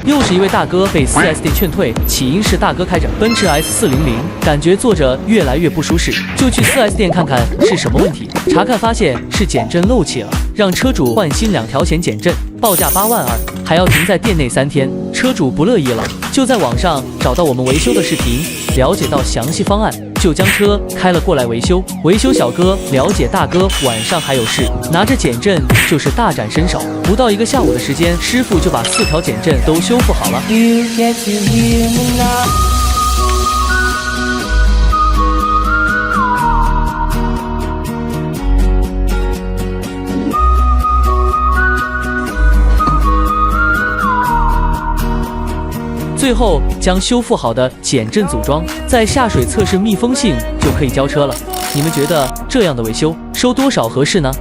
又是一位大哥被 4S 店劝退，起因是大哥开着奔驰 S400，感觉坐着越来越不舒适，就去 4S 店看看是什么问题。查看发现是减震漏气了，让车主换新2条弦减震，报价8万2，还要停在店内3天。车主不乐意了，就在网上找到我们维修的视频，了解到详细方案，就将车开了过来维修。维修小哥了解大哥晚上还有事，拿着减震就是大展身手，不到1个下午的时间，师傅就把4条减震都修复好了。最后将修复好的减震组装，在下水测试密封性就可以交车了。你们觉得这样的维修收多少合适呢？